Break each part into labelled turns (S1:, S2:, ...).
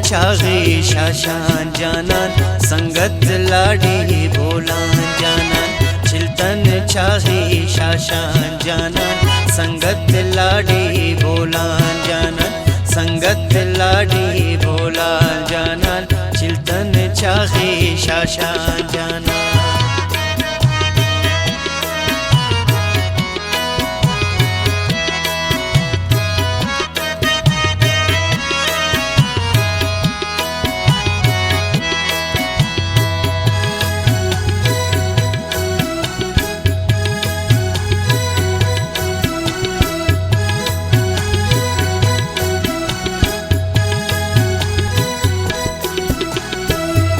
S1: चाहे शाशान जानान संगत लाड़ी बोलान जानान चिल्तन चाहे शाशान जानान संगत लाड़ी बोलान जानान संगत लाड़ी बोलान जानान चिल्तन चाहे शाशान जानान।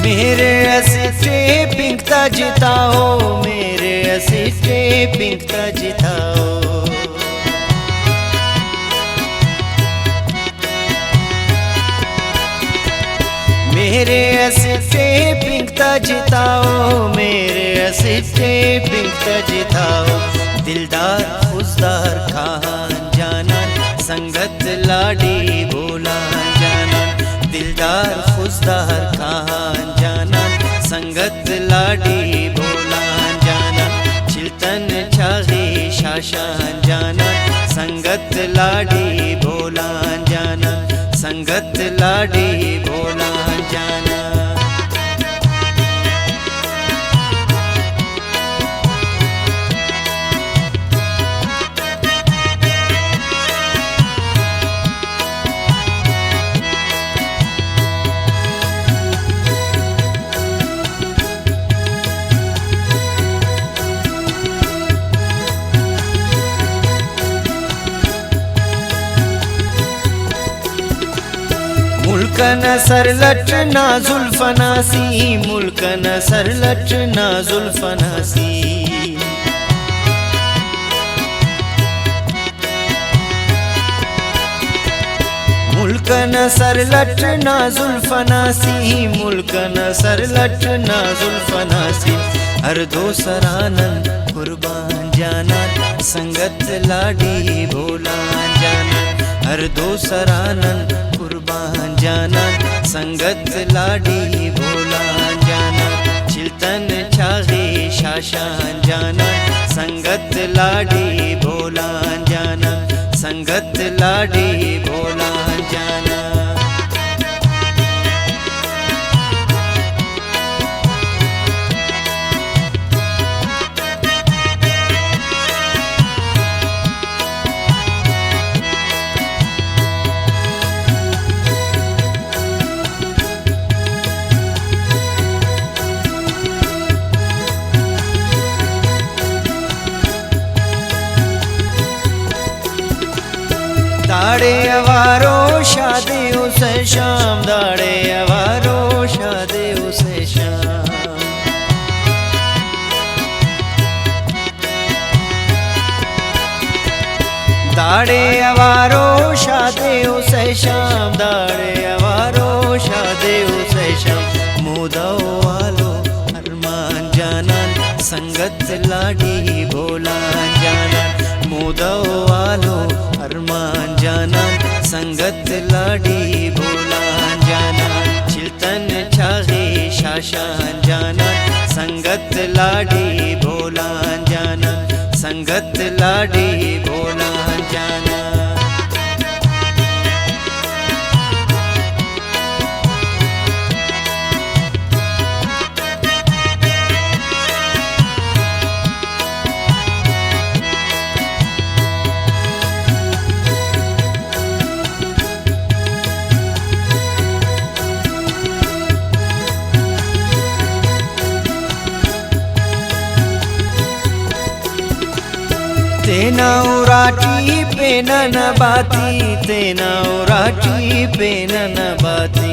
S1: मेरे असिटे पिंकता जिताओ, मेरे असिटे पिंकता जिताओ। मेरे असिटे पिंकता जिताओ, मेरे असिटे पिंकता जिताओ। दिलदार खुशदार खान जानान संगत लाड़ी बोलान जानान दिलदार खुशदार खान जानान संगत लाड़ी बोलान जानान चिल्तन चाहे शाशान जानान संगत लाड़ी बोलान जानान संगत लाड़ी बोलान जानान। मुल्कन सरलट ना जुल्फनासी, मुल्कन सरलट ना जुल्फनासी। मुल्कन सरलट ना जुल्फनासी, मुल्कन सरलट ना जुल्फनासी। हर दो सरानन कुर्बान जानान संगत लाड़ी बोलान जानान हर दो सरानन कुर्बान जानान संगत लाड़ी बोलान जानान चिल्तन चाहे शाशान जानान संगत लाड़ी बोलान जानान संगत लाड़ी बोलान जानान। दाड़े अवारो शादी उसे शाम, दाड़े अवारो शादी उसे शाम। दाड़े अवारो शादी उसे शाम, दाड़े अवारो शादी उसे शाम। मुदो वालो अरमान जानान संगत लाड़ी बोलान जानान मुदो वालो अरमान जानान संगत लाड़ी बोलान जानान चिल्तन चाहे शाशान जानान संगत लाड़ी बोलान जानान संगत लाड़ी बोलान जानान। तेना उराटी पे न बाती, तेना उराटी पे न बाती।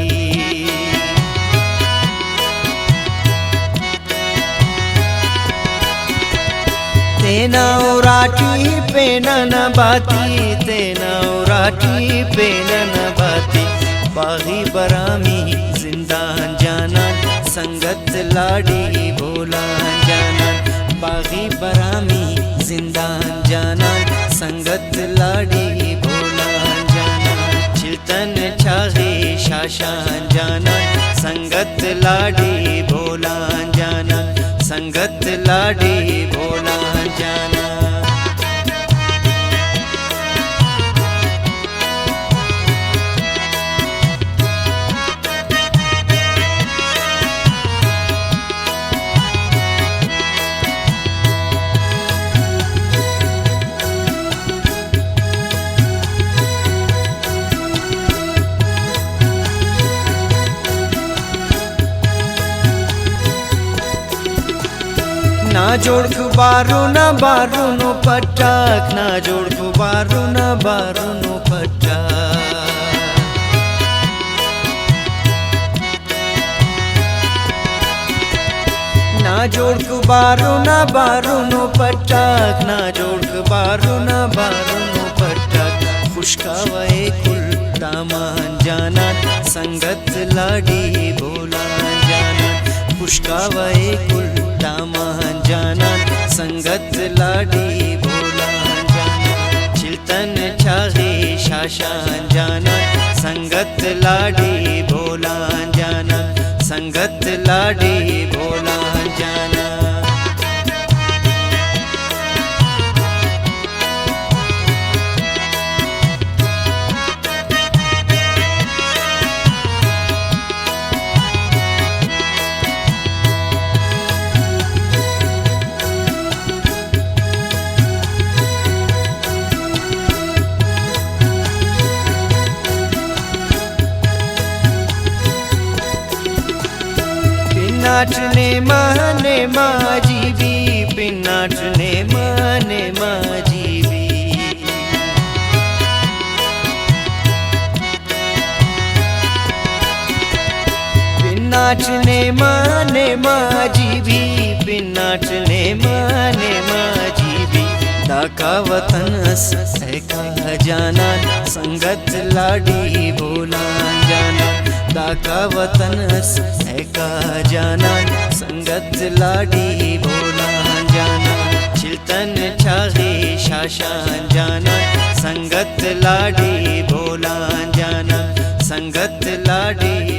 S1: तेना उराटी पेनन बाती तेना उराटी पेनन बाती बागी बरामी जिंदान जाना संगत लाड़ी भोला जाना बागी बरामी जिंदान जाना संगत लाड़ी भोला जाना चिल्तन छागे शाशान जाना संगत लाड़ी भोला जाना संगत लाड़ी भोला जाना। ना जोड़कु बारुनो बारुनो पट्टाक ना जोड़कु बारुनो बारुनो पट्टाक ना जोड़कु बारुनो बारुनो पट्टाक ना जोड़कु बारुनो बारुनो पट्टाक खुशकावे कुल दामान जाना संगत लाड़ी भोला जाना खुशकावे कुल दामान जाना संगत लाड़ी भोला जाना चिल्तन छागे शाशान जाना संगत लाड़ी भोला जाना संगत लाड़ी भोला जाना। पिन्नाटने माने माजीबी पिन्नाटने माने माजीबी पिन्नाटने माने माजीबी पिन्नाटने माने माजीबी दाका वतनस है का जाना संगत लाड़ी भोला जाना दाका वतनस है का जाना संगत लाड़ी भोला जाना चिल्तन छागे शाशान जाना संगत लाड़ी भोला जाना संगत लाड़ी